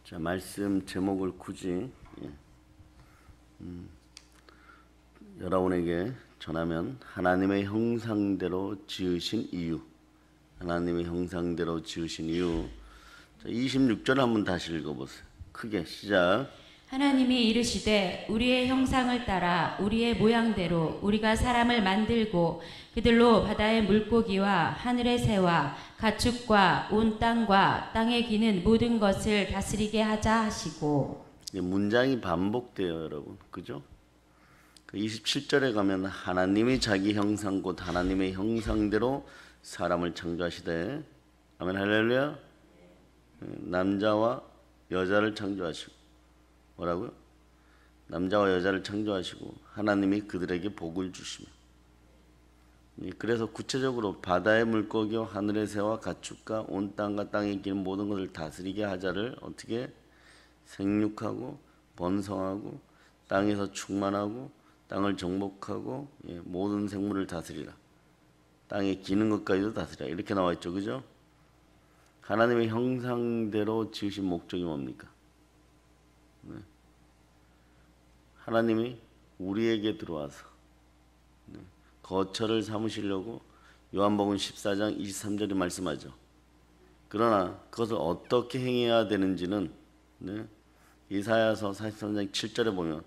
자, 말씀 제목을 굳이 여러분에게 전하면 하나님의 형상대로 지으신 이유. 하나님의 형상대로 지으신 이유. 자, 26절 한번 다시 읽어보세요. 크게 시작. 하나님이 이르시되 우리의 형상을 따라 우리의 모양대로 우리가 사람을 만들고 그들로 바다의 물고기와 하늘의 새와 가축과 온 땅과 땅에 기는 모든 것을 다스리게 하자 하시고. 문장이 반복돼요, 여러분. 그죠? 그 27절에 가면 하나님이 자기 형상 곧 하나님의 형상대로 사람을 창조하시되, 아멘 할렐루야. 남자와 여자를 창조하시고, 뭐라고요? 남자와 여자를 창조하시고 하나님이 그들에게 복을 주시며. 그래서 구체적으로 바다의 물고기와 하늘의 새와 가축과 온 땅과 땅에 기는 모든 것을 다스리게 하자를 어떻게 생육하고 번성하고 땅에서 충만하고 땅을 정복하고 모든 생물을 다스리라. 땅에 기는 것까지도 다스리라. 이렇게 나와 있죠. 그죠? 하나님의 형상대로 지으신 목적이 뭡니까? 하나님이 우리에게 들어와서 거처를 삼으시려고 요한복음 14장 23절에 말씀하죠. 그러나 그것을 어떻게 행해야 되는지는 이사야서 43장 7절에 보면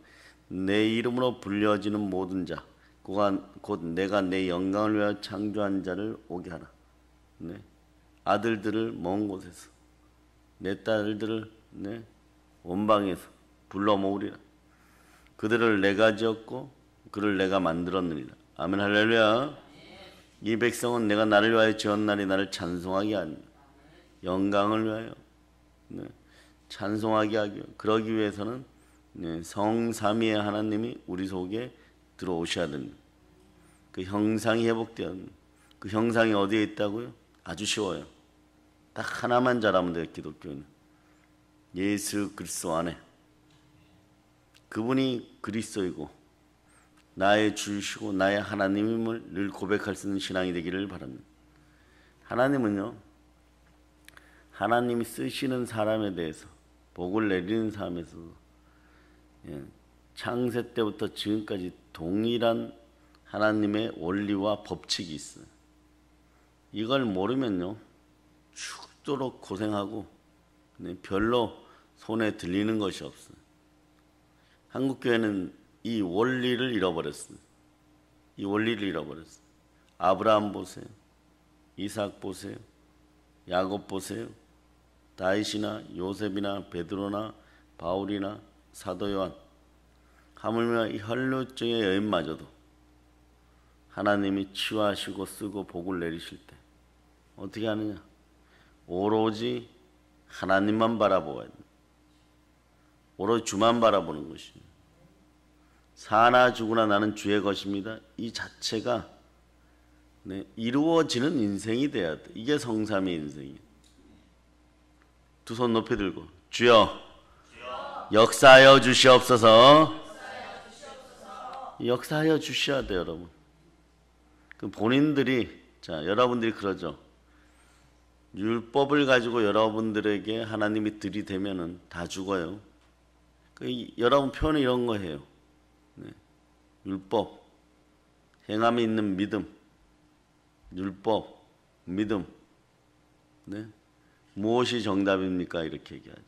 내 이름으로 불려지는 모든 자 곧 내가 내 영광을 위하여 창조한 자를 오게 하라. 아들들을 먼 곳에서 내 딸들을 원방에서 불러 모으리라. 그들을 내가 지었고 그를 내가 만들었느니라. 아멘 할렐루야. 이 백성은 내가 나를 위하여 지었나니 나를 찬송하게 하니라. 영광을 위하여 찬송하게 하기. 그러기 위해서는 성삼위의 하나님이 우리 속에 들어오셔야 됩니다. 그 형상이 회복되어야 됩니다. 그 형상이 어디에 있다고요? 아주 쉬워요. 딱 하나만 잘하면 돼요. 기독교는 예수 그리스도 안에. 그분이 그리스도이고 나의 주이시고 나의 하나님임을 늘 고백할 수 있는 신앙이 되기를 바랍니다. 하나님은요, 하나님이 쓰시는 사람에 대해서 복을 내리는 사람에서 창세 때부터 지금까지 동일한 하나님의 원리와 법칙이 있어요. 이걸 모르면요 죽도록 고생하고 별로 손에 들리는 것이 없어요. 한국교회는 이 원리를 잃어버렸습니다. 이 원리를 잃어버렸어요. 아브라함 보세요. 이삭 보세요. 야곱 보세요. 다윗이나 요셉이나 베드로나 바울이나 사도 요한, 하물며 이 혈루증의 여인마저도 하나님이 치유하시고 쓰고 복을 내리실 때 어떻게 하느냐? 오로지 하나님만 바라보아야 됩니다. 오로지 주만 바라보는 것입니다. 사나 죽으나 나는 주의 것입니다. 이 자체가 이루어지는 인생이 돼야 돼. 이게 성삼의 인생이에요. 두 손 높이 들고 주여, 역사하여 주시옵소서. 역사하여 주셔야 돼요, 여러분. 그 본인들이, 자, 여러분들이 그러죠. 율법을 가지고 여러분들에게 하나님이 들이대면은 다 죽어요. 여러분 표현이 이런 거 해요. 율법, 행함이 있는 믿음, 율법, 믿음. 무엇이 정답입니까? 이렇게 얘기하죠.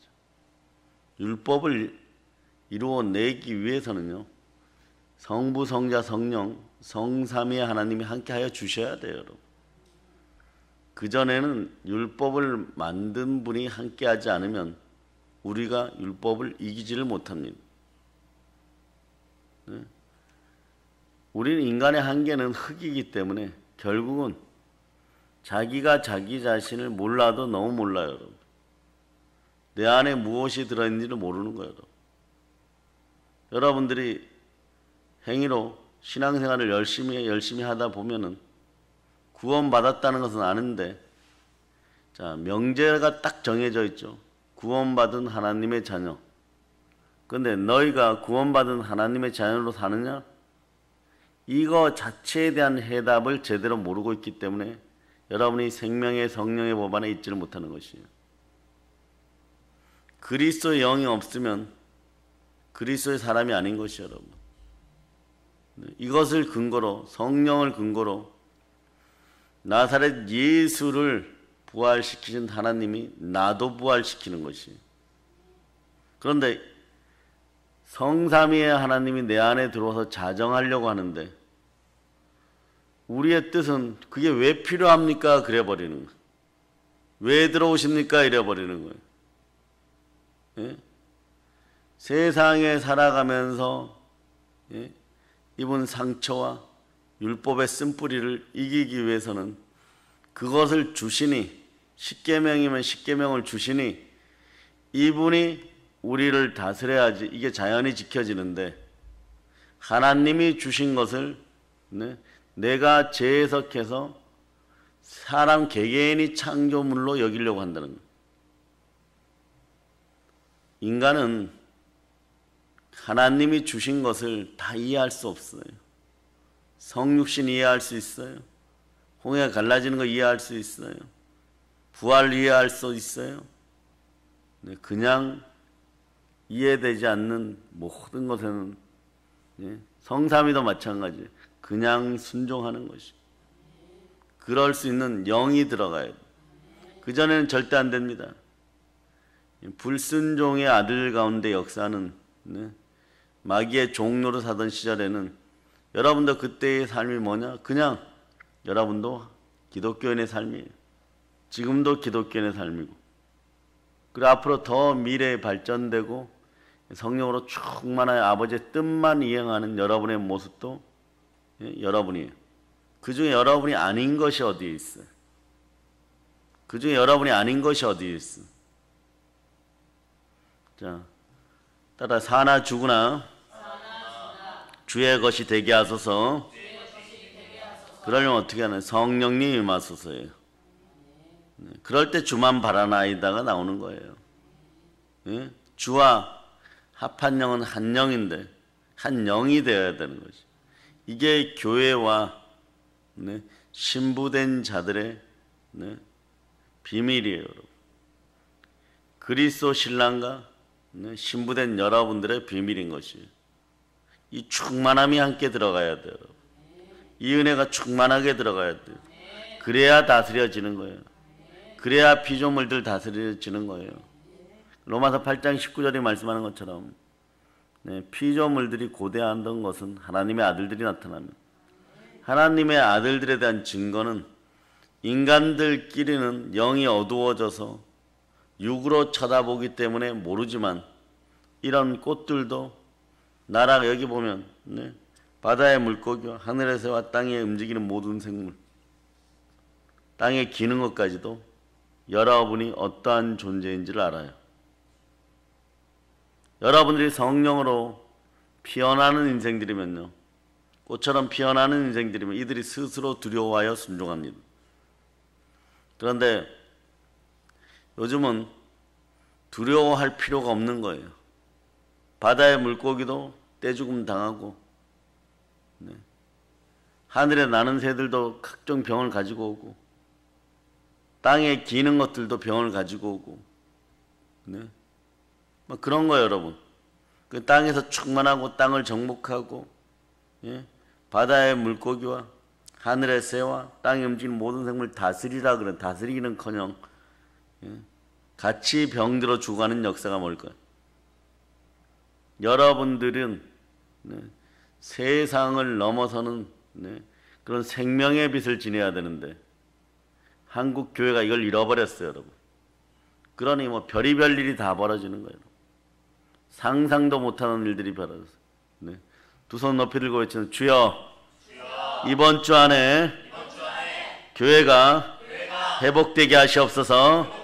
율법을 이루어내기 위해서는요, 성부, 성자, 성령, 성삼위의 하나님이 함께하여 주셔야 돼요, 여러분. 그전에는 율법을 만든 분이 함께하지 않으면 우리가 율법을 이기지를 못합니다. 우리는 인간의 한계는 흙이기 때문에 결국은 자기가 자기 자신을 몰라도 너무 몰라요, 여러분. 내 안에 무엇이 들어있는지를 모르는 거예요, 여러분. 여러분들이 행위로 신앙생활을 열심히 하다 보면은 구원받았다는 것은 아는데, 자, 명제가 딱 정해져 있죠. 구원받은 하나님의 자녀. 근데 너희가 구원받은 하나님의 자녀로 사느냐? 이거 자체에 대한 해답을 제대로 모르고 있기 때문에 여러분이 생명의 성령의 법안에 있지를 못하는 것이에요. 그리스도의 영이 없으면 그리스도의 사람이 아닌 것이요, 여러분. 이것을 근거로, 성령을 근거로 나사렛 예수를 부활시키신 하나님이 나도 부활시키는 것이. 그런데 성삼위의 하나님이 내 안에 들어와서 자정하려고 하는데 우리의 뜻은 그게 왜 필요합니까? 그래버리는 거예요. 왜 들어오십니까? 이래버리는 거예요. 예? 세상에 살아가면서 입은 상처와 율법의 쓴뿌리를 이기기 위해서는 그것을 주시니, 십계명이면 십계명을 주시니 이분이 우리를 다스려야지 이게 자연히 지켜지는데, 하나님이 주신 것을 내가 재해석해서 사람 개개인이 창조물로 여기려고 한다는 거예요. 인간은 하나님이 주신 것을 다 이해할 수 없어요. 성육신 이해할 수 있어요. 홍해가 갈라지는 거 이해할 수 있어요. 부활 이해할 수 있어요. 그냥 이해되지 않는 모든 것에는 성삼위도 마찬가지예요. 그냥 순종하는 것이. 그럴 수 있는 영이 들어가야 돼요. 그전에는 절대 안 됩니다. 불순종의 아들 가운데 역사는 마귀의 종로로 사던 시절에는 여러분도 그때의 삶이 뭐냐? 그냥 여러분도 기독교인의 삶이에요. 지금도 기독교인의 삶이고, 그리고 앞으로 더 미래에 발전되고 성령으로 충만하여 아버지의 뜻만 이행하는 여러분의 모습도 여러분이에요. 그 중에 여러분이 아닌 것이 어디에 있어요? 그 중에 여러분이 아닌 것이 어디에 있어요? 자, 따라 사나 죽으나 주의 것이 되게 하소서. 그러려면 어떻게 하나요? 성령님 임하소서예요. 그럴 때 주만 바라나이다가 나오는 거예요. 예? 주와 합한 영은 한 영인데 한 영이 되어야 되는 것이. 이게 교회와 신부된 자들의 비밀이에요, 여러분. 그리스도 신랑과 신부된 여러분들의 비밀인 것이에요. 이 충만함이 함께 들어가야 돼요. 이 은혜가 충만하게 들어가야 돼요. 그래야 다스려지는 거예요. 그래야 피조물들 다스려지는 거예요. 로마서 8장 19절이 말씀하는 것처럼 피조물들이 고대하던 것은 하나님의 아들들이 나타나면, 하나님의 아들들에 대한 증거는 인간들끼리는 영이 어두워져서 육으로 쳐다보기 때문에 모르지만, 이런 꽃들도 나라 여기 보면 바다의 물고기와 하늘의 새와 땅에 움직이는 모든 생물, 땅에 기는 것까지도 여러분이 어떠한 존재인지를 알아요. 여러분들이 성령으로 피어나는 인생들이면요, 꽃처럼 피어나는 인생들이면 이들이 스스로 두려워하여 순종합니다. 그런데 요즘은 두려워할 필요가 없는 거예요. 바다의 물고기도 떼죽음 당하고, 하늘에 나는 새들도 각종 병을 가지고 오고, 땅에 기는 것들도 병을 가지고 오고, 그런 거예요, 여러분. 그 땅에서 충만하고 땅을 정복하고, 바다의 물고기와 하늘의 새와 땅에 움직이는 모든 생물을 다스리라 그래. 다스리기는커녕 같이 병들어 죽어가는 역사가 뭘까요? 여러분들은 세상을 넘어서는 그런 생명의 빛을 지내야 되는데 한국 교회가 이걸 잃어버렸어요, 여러분. 그러니 뭐 별의별 일이 다 벌어지는 거예요. 상상도 못하는 일들이 벌어졌어요. 두 손 높이 들고 외치는 주여, 이번 주 안에 교회가 회복되게 하시옵소서.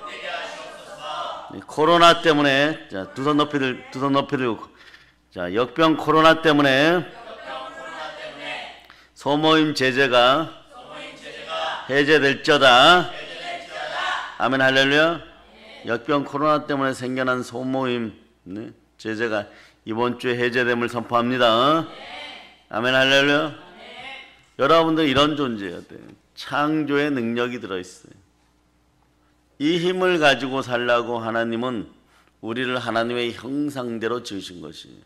코로나 때문에, 자, 두 손 높이 들고, 자, 역병 코로나 때문에 소모임 제재가 해제될지어다. 아멘, 할렐루야. 역병 코로나 때문에 생겨난 소모임 제재가 이번 주에 해제됨을 선포합니다. 아멘, 할렐루야. 여러분들 이런 존재여야 돼요. 창조의 능력이 들어있어요. 이 힘을 가지고 살라고 하나님은 우리를 하나님의 형상대로 지으신 것이.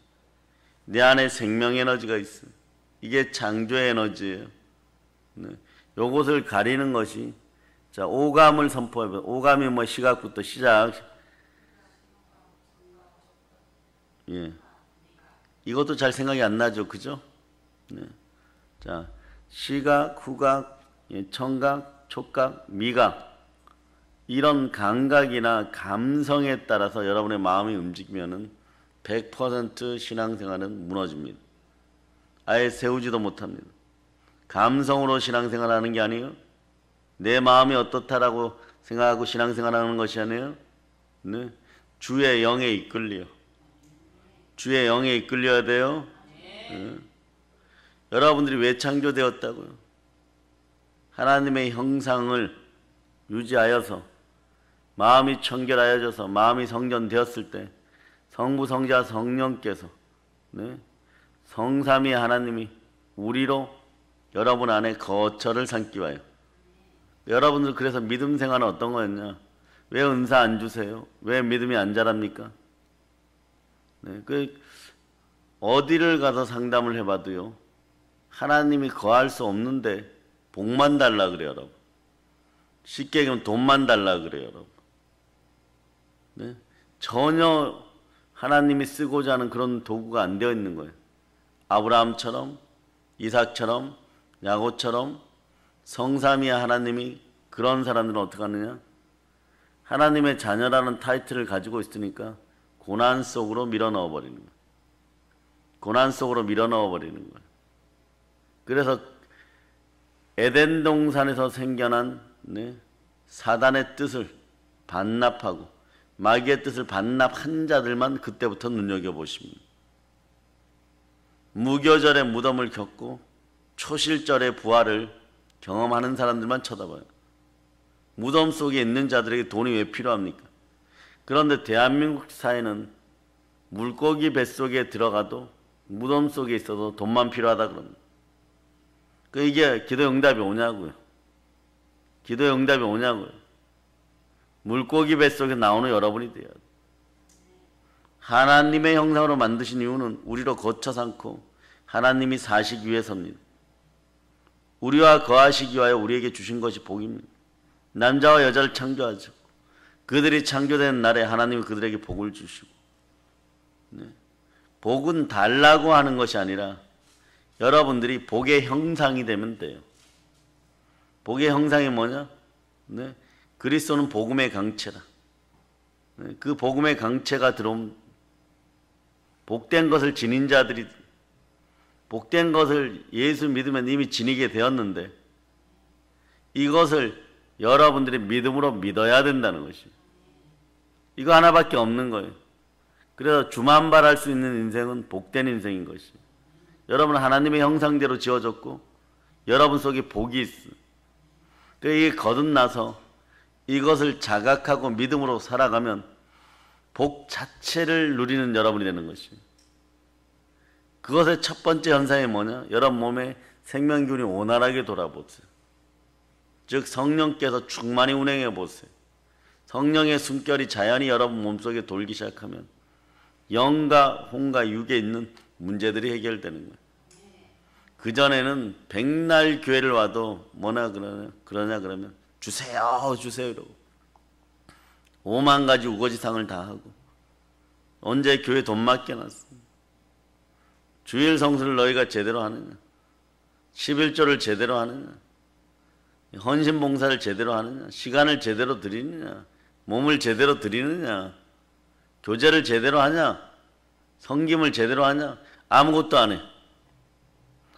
내 안에 생명 에너지가 있어. 이게 창조의 에너지예요. 네. 요것을 가리는 것이, 자, 오감을 선포해봐요. 오감이 뭐 시각부터 시작. 예. 이것도 잘 생각이 안 나죠. 그죠? 네. 자, 시각, 후각, 청각, 촉각, 미각. 이런 감각이나 감성에 따라서 여러분의 마음이 움직이면은 100% 신앙생활은 무너집니다. 아예 세우지도 못합니다. 감성으로 신앙생활하는 게 아니에요. 내 마음이 어떻다라고 생각하고 신앙생활하는 것이 아니에요. 네. 주의 영에 이끌려. 주의 영에 이끌려야 돼요. 네. 여러분들이 왜 창조되었다고요? 하나님의 형상을 유지하여서 마음이 청결하여져서 마음이 성전되었을 때 성부, 성자, 성령께서, 네, 성삼위 하나님이 우리로 여러분 안에 거처를 삼기 위하여. 여러분들 그래서 믿음 생활은 어떤 거였냐? 왜 은사 안 주세요? 왜 믿음이 안 자랍니까? 네, 어디를 가서 상담을 해봐도요, 하나님이 거할 수 없는데 복만 달라 그래요, 여러분. 쉽게 얘기하면 돈만 달라 그래요, 여러분. 네? 전혀 하나님이 쓰고자 하는 그런 도구가 안 되어 있는 거예요. 아브라함처럼, 이삭처럼, 야곱처럼 성삼위 하나님이 그런 사람들은 어떻게 하느냐? 하나님의 자녀라는 타이틀을 가지고 있으니까 고난 속으로 밀어넣어 버리는 거예요. 고난 속으로 밀어넣어 버리는 거예요. 그래서 에덴 동산에서 생겨난, 네, 사단의 뜻을 반납하고 마귀의 뜻을 반납한 자들만 그때부터 눈여겨보십니다. 무교절의 무덤을 겪고 초실절의 부활을 경험하는 사람들만 쳐다봐요. 무덤 속에 있는 자들에게 돈이 왜 필요합니까? 그런데 대한민국 사회는 물고기 뱃속에 들어가도 무덤 속에 있어도 돈만 필요하다 그럽니다. 이게 기도 응답이 오냐고요. 기도 응답이 오냐고요. 물고기 뱃속에 나오는 여러분이 돼야 돼. 하나님의 형상으로 만드신 이유는 우리로 거쳐 삼고 하나님이 사시기 위해서입니다. 우리와 거하시기 위하여 우리에게 주신 것이 복입니다. 남자와 여자를 창조하죠. 그들이 창조된 날에 하나님이 그들에게 복을 주시고, 네. 복은 달라고 하는 것이 아니라 여러분들이 복의 형상이 되면 돼요. 복의 형상이 뭐냐? 네. 그리스도는 복음의 강체다. 네. 그 복음의 강체가 들어오면 복된 것을 지닌 자들이, 복된 것을 예수 믿으면 이미 지니게 되었는데 이것을 여러분들이 믿음으로 믿어야 된다는 것이, 이거 하나밖에 없는 거예요. 그래서 주만발할 수 있는 인생은 복된 인생인 것이. 여러분은 하나님의 형상대로 지어졌고 여러분 속에 복이 있어. 이게 거듭나서 이것을 자각하고 믿음으로 살아가면 복 자체를 누리는 여러분이 되는 것이. 그것의 첫 번째 현상이 뭐냐? 여러분 몸에 생명균이 원활하게 돌아보세요. 즉 성령께서 충만히 운행해 보세요. 성령의 숨결이 자연히 여러분 몸속에 돌기 시작하면 영과 혼과 육에 있는 문제들이 해결되는 거예요. 그전에는 백날 교회를 와도 뭐나 그러냐 그러면 주세요 주세요 이러고 5만 가지 우거지상을 다 하고 언제 교회 돈 맡겨놨어? 주일 성수를 너희가 제대로 하느냐? 11조를 제대로 하느냐? 헌신 봉사를 제대로 하느냐? 시간을 제대로 드리느냐? 몸을 제대로 드리느냐? 교제를 제대로 하냐? 성김을 제대로 하냐? 아무것도 안 해.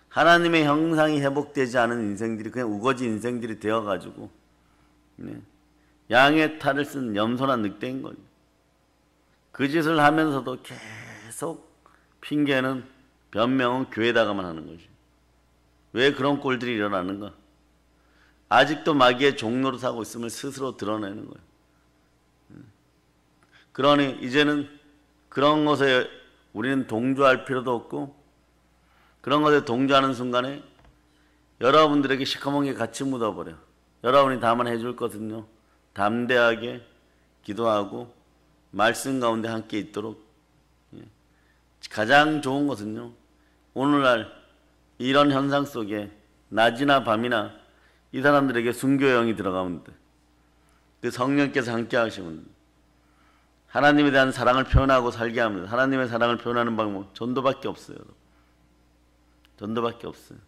하나님의 형상이 회복되지 않은 인생들이 그냥 우거지 인생들이 되어가지고, 네, 양의 탈을 쓴 염소나 늑대인 거죠. 그 짓을 하면서도 계속 핑계는 변명은 교회다가만 하는 것이. 왜 그런 꼴들이 일어나는가? 아직도 마귀의 종로를 하고 있음을 스스로 드러내는 거예요. 그러니 이제는 그런 것에 우리는 동조할 필요도 없고, 그런 것에 동조하는 순간에 여러분들에게 시커먼 게 같이 묻어버려. 여러분이 다만 해줄 것은요, 담대하게 기도하고 말씀 가운데 함께 있도록 가장 좋은 것은요, 오늘날 이런 현상 속에 낮이나 밤이나 이 사람들에게 순교의 영이 들어가면 돼. 그 성령께서 함께 하시면 하나님에 대한 사랑을 표현하고 살게 합니다. 하나님의 사랑을 표현하는 방법 전도밖에 없어요. 전도밖에 없어요.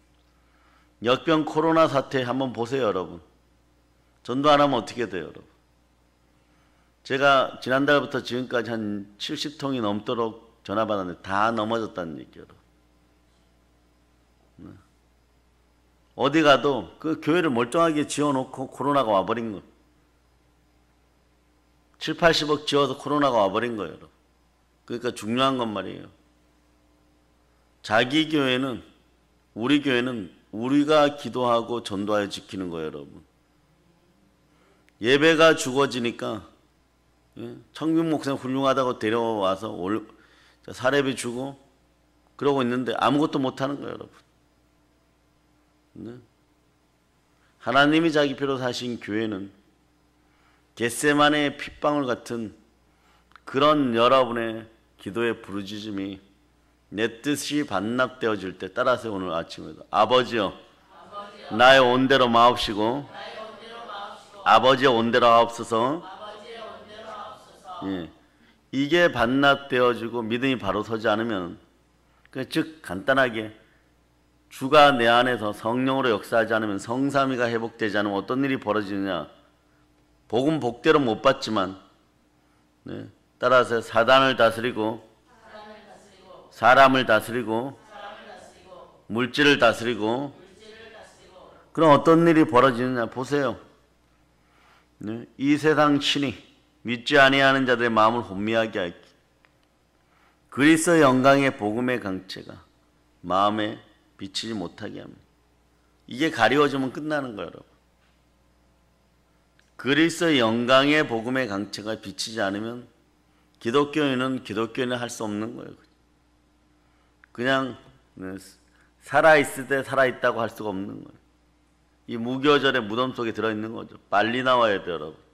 역병 코로나 사태 한번 보세요, 여러분. 전도 안 하면 어떻게 돼요, 여러분? 제가 지난달부터 지금까지 한 70통이 넘도록 전화 받았는데 다 넘어졌다는 얘기예요. 어디 가도 그 교회를 멀쩡하게 지어놓고 코로나가 와버린 거예요. 7, 80억 지어서 코로나가 와버린 거예요. 여러분. 그러니까 중요한 건 말이에요. 자기 교회는, 우리 교회는 우리가 기도하고 전도하여 지키는 거예요, 여러분. 예배가 죽어지니까 청균 목사님 훌륭하다고 데려와서 사례비 주고 그러고 있는데 아무것도 못하는 거예요, 여러분. 네? 하나님이 자기 피로 사신 교회는 겟세마네의 핏방울 같은 그런 여러분의 기도의 부르짖음이 내 뜻이 반납되어질 때, 따라서 오늘 아침에도 아버지여 나의 온대로 마옵시고 아버지의 온대로 하옵소서. 예. 이게 반납되어지고 믿음이 바로 서지 않으면, 즉 간단하게 주가 내 안에서 성령으로 역사하지 않으면, 성삼위가 회복되지 않으면 어떤 일이 벌어지느냐. 복음 복대로 못 받지만, 네, 따라서 사단을 다스리고 사람을 다스리고 물질을 다스리고, 그럼 어떤 일이 벌어지느냐 보세요. 네, 이 세상 신이 믿지 아니하는 자들의 마음을 혼미하게 하기, 그리스도의 영광의 복음의 강체가 마음에 비치지 못하게 합니다. 이게 가리워지면 끝나는 거예요, 여러분. 그리스도의 영광의 복음의 강체가 비치지 않으면 기독교인은 할 수 없는 거예요. 그냥 살아있을 때 살아있다고 할 수가 없는 거예요. 이 무교절의 무덤 속에 들어있는 거죠. 빨리 나와야 돼요, 여러분.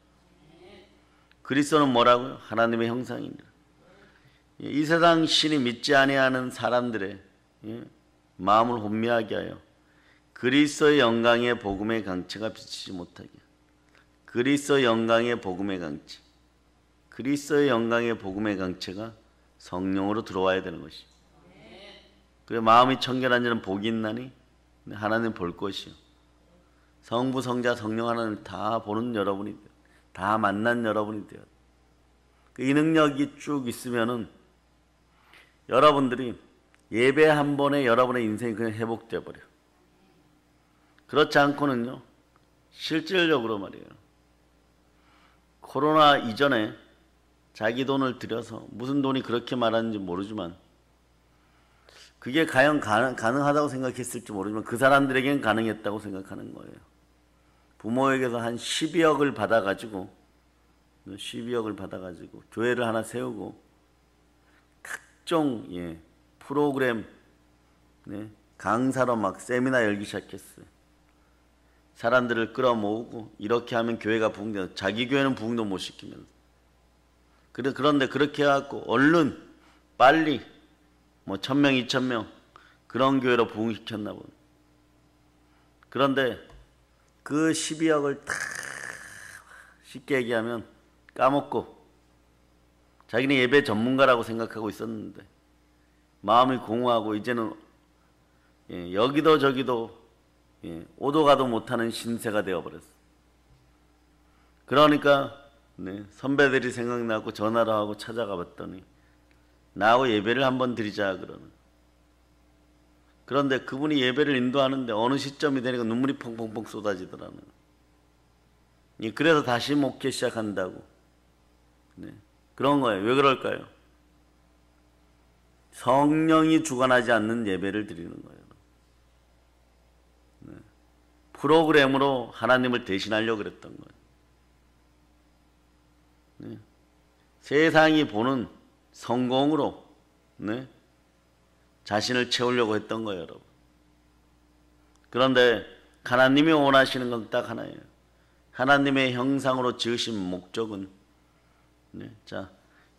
그리스도는 뭐라고요? 하나님의 형상입니다. 이 세상 신이 믿지 아니하는 사람들의 마음을 혼미하게 하여 그리스도의 영광의 복음의 강체가 비치지 못하게. 그리스도의 영광의 복음의 강체. 그리스도의 영광의 복음의 강체가 성령으로 들어와야 되는 것이죠. 그래 마음이 청결한 자는 복이 있나니 하나님 볼 것이요. 성부, 성자, 성령 하나님을 다 보는 여러분이 돼요. 다 만난 여러분이 돼요. 이 능력이 쭉 있으면은 여러분들이 예배 한 번에 여러분의 인생이 그냥 회복돼 버려요. 그렇지 않고는요, 실질적으로 말이에요. 코로나 이전에 자기 돈을 들여서, 무슨 돈이 그렇게 많았는지 모르지만 그게 과연 가능하다고 생각했을지 모르지만 그 사람들에게는 가능했다고 생각하는 거예요. 부모에게서 한 12억을 받아가지고 교회를 하나 세우고 각종 프로그램 강사로 막 세미나 열기 시작했어요. 사람들을 끌어모으고 이렇게 하면 교회가 부흥돼서, 자기 교회는 부흥도 못 시키면서. 그런데 그렇게 해갖고 얼른 빨리 1000명, 2000명 그런 교회로 부흥시켰나 보네. 그런데 그 12억을 다 쉽게 얘기하면 까먹고 자기는 예배 전문가라고 생각하고 있었는데 마음이 공허하고 이제는 여기도 저기도 오도 가도 못하는 신세가 되어버렸어. 그러니까 선배들이 생각나고 전화를 하고 찾아가 봤더니 나하고 예배를 한번 드리자 그러는. 그런데 그분이 예배를 인도하는데 어느 시점이 되니까 눈물이 펑펑펑 쏟아지더라는. 그래서 다시 목회 시작한다고. 그런 거예요. 왜 그럴까요? 성령이 주관하지 않는 예배를 드리는 거예요. 프로그램으로 하나님을 대신하려고 그랬던 거예요. 세상이 보는 성공으로 자신을 채우려고 했던 거예요, 여러분. 그런데 하나님이 원하시는 건 딱 하나예요. 하나님의 형상으로 지으신 목적은, 자,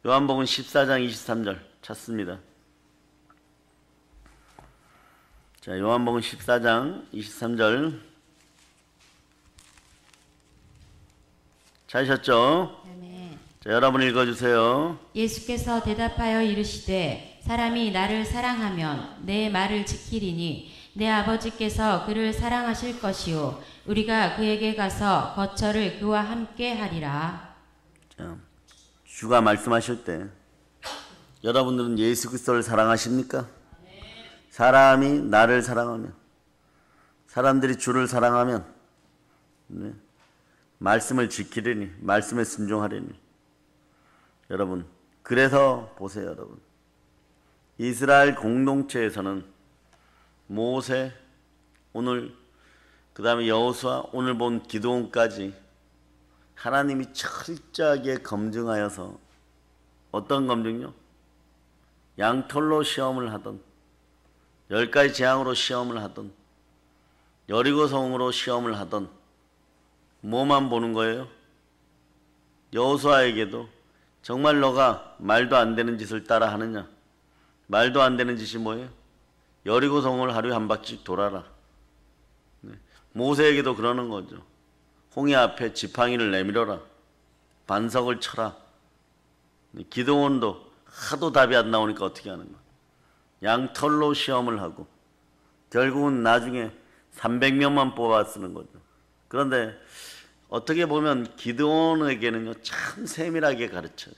요한복음 14장 23절 찾습니다. 자, 요한복음 14장 23절 찾으셨죠? 아멘. 자, 여러분 읽어주세요. 예수께서 대답하여 이르시되 사람이 나를 사랑하면 내 말을 지키리니 내 아버지께서 그를 사랑하실 것이요 우리가 그에게 가서 거처를 그와 함께 하리라. 자, 주가 말씀하실 때 여러분들은 예수 그리스도를 사랑하십니까? 사람이 나를 사랑하면, 사람들이 주를 사랑하면 네, 말씀을 지키려니, 말씀에 순종하려니. 여러분, 그래서 보세요. 여러분, 이스라엘 공동체에서는 모세, 오늘 그 다음에 여호수아, 오늘 본 기드온까지 하나님이 철저하게 검증하여서, 어떤 검증요? 양털로 시험을 하던, 10가지 재앙으로 시험을 하던, 여리고성으로 시험을 하던, 뭐만 보는 거예요? 여호수아에게도 정말 너가 말도 안 되는 짓을 따라 하느냐? 말도 안 되는 짓이 뭐예요? 여리고성을 하루에 한 바퀴 돌아라. 네. 모세에게도 그러는 거죠. 홍해 앞에 지팡이를 내밀어라. 반석을 쳐라. 네. 기드온도 하도 답이 안 나오니까 어떻게 하는 거야? 양털로 시험을 하고 결국은 나중에 300명만 뽑아 쓰는 거죠. 그런데 어떻게 보면 기드온에게는요 참 세밀하게 가르쳐요.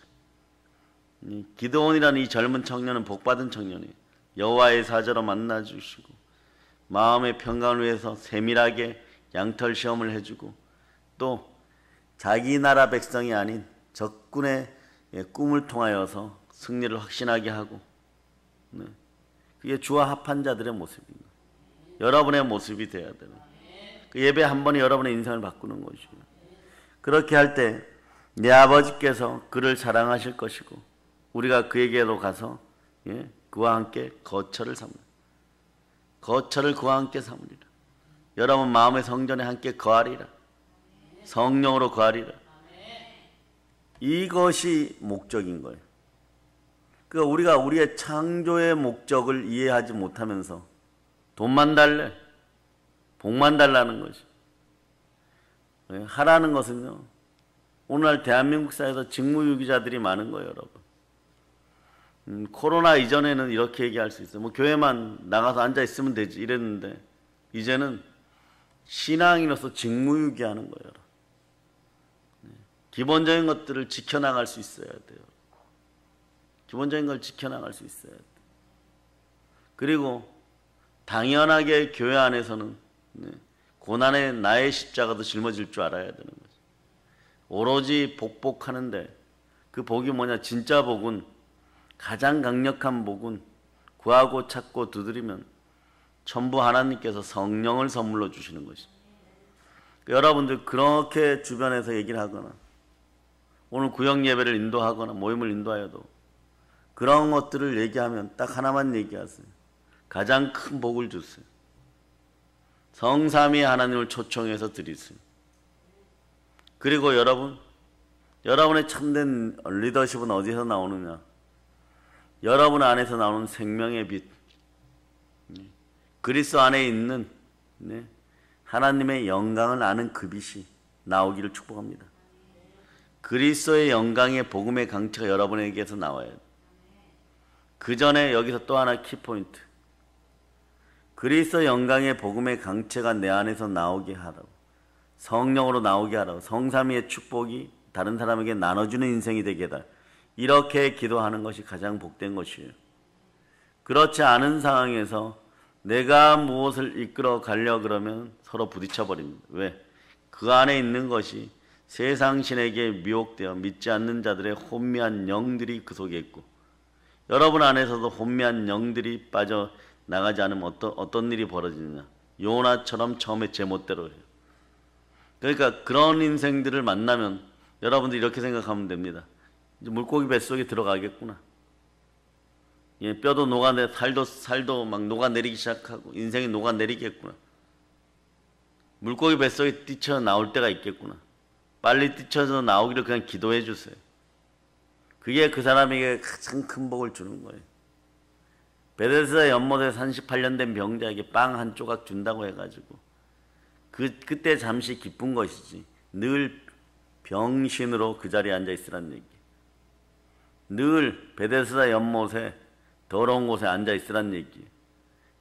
기드온이라는 이 젊은 청년은 복받은 청년이에요. 여호와의 사자로 만나주시고 마음의 평강을 위해서 세밀하게 양털 시험을 해주고 또 자기 나라 백성이 아닌 적군의 꿈을 통하여서 승리를 확신하게 하고, 네. 그게 주와 합한 자들의 모습입니다. 여러분의 모습이 되어야 되는 그 예배 한 번이 여러분의 인생을 바꾸는 것이에요. 그렇게 할 때 내 아버지께서 그를 사랑하실 것이고 우리가 그에게로 가서 그와 함께 거처를 삼으리라. 거처를 그와 함께 삼으리라. 여러분 마음의 성전에 함께 거하리라. 성령으로 거하리라. 이것이 목적인 거예요. 그러니까 우리가 우리의 창조의 목적을 이해하지 못하면서 돈만 달래, 복만 달라는 것이. 하라는 것은요, 오늘날 대한민국 사회에서 직무유기자들이 많은 거예요, 여러분. 코로나 이전에는 이렇게 얘기할 수 있어요. 뭐 교회만 나가서 앉아 있으면 되지 이랬는데 이제는 신앙인으로서 직무유기하는 거예요. 여러분. 기본적인 것들을 지켜나갈 수 있어야 돼요. 기본적인 걸 지켜나갈 수 있어야 돼요. 그리고 당연하게 교회 안에서는 고난에 나의 십자가도 짊어질 줄 알아야 되는 거죠. 오로지 복하는데 그 복이 뭐냐? 진짜 복은, 가장 강력한 복은 구하고 찾고 두드리면 전부 하나님께서 성령을 선물로 주시는 것이죠. 여러분들 그렇게 주변에서 얘기를 하거나 오늘 구역 예배를 인도하거나 모임을 인도하여도 그런 것들을 얘기하면 딱 하나만 얘기하세요. 가장 큰 복을 주세요. 성삼위 하나님을 초청해서 드리세요. 그리고 여러분의 참된 리더십은 어디서 나오느냐? 여러분 안에서 나오는 생명의 빛, 그리스도 안에 있는 하나님의 영광을 아는 그 빛이 나오기를 축복합니다. 그리스도의 영광의 복음의 강체가 여러분에게서 나와야 돼요. 그 전에 여기서 또 하나 키포인트. 그리스도 영광의 복음의 강체가 내 안에서 나오게 하라고, 성령으로 나오게 하라고, 성삼위의 축복이 다른 사람에게 나눠주는 인생이 되게 해달라. 이렇게 기도하는 것이 가장 복된 것이에요. 그렇지 않은 상황에서 내가 무엇을 이끌어 가려 그러면 서로 부딪혀 버립니다. 왜? 그 안에 있는 것이 세상 신에게 미혹되어 믿지 않는 자들의 혼미한 영들이 그 속에 있고, 여러분 안에서도 혼미한 영들이 빠져 나가지 않으면 어떤 일이 벌어지느냐? 요나처럼 처음에 제멋대로 해요. 그러니까 그런 인생들을 만나면 여러분들 이렇게 생각하면 됩니다. 이제 물고기 뱃속에 들어가겠구나. 뼈도 녹아내, 살도 막 녹아내리기 시작하고 인생이 녹아내리겠구나. 물고기 뱃속에 뛰쳐 나올 때가 있겠구나. 빨리 뛰쳐서 나오기를 그냥 기도해 주세요. 그게 그 사람에게 가장 큰 복을 주는 거예요. 베데스다 연못에 38년 된 병자에게 빵 한 조각 준다고 해가지고 그때 잠시 기쁜 것이지 늘 병신으로 그 자리에 앉아 있으라는 얘기. 늘 베데스다 연못에 더러운 곳에 앉아 있으라는 얘기.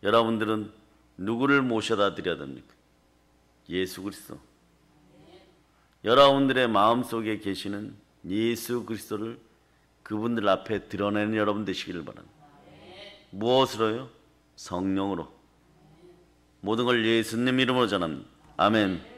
여러분들은 누구를 모셔다 드려야 됩니까? 예수 그리스도. 여러분들의 마음속에 계시는 예수 그리스도를 그분들 앞에 드러내는 여러분 되시기를 바랍니다. 무엇으로요? 성령으로. 모든 걸 예수님 이름으로 전합니다. 아멘.